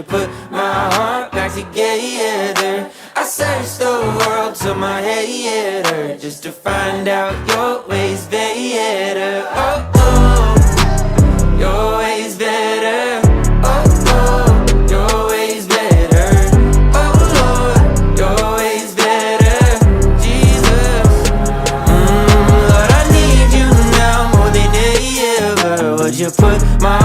put my heart back together? I searched the world till my head hurt, just to find out your ways better. Oh, oh, your ways better. Oh, oh, your ways better. Oh, Lord, your ways better. Jesus, Lord, I need you now more than ever. Would you put my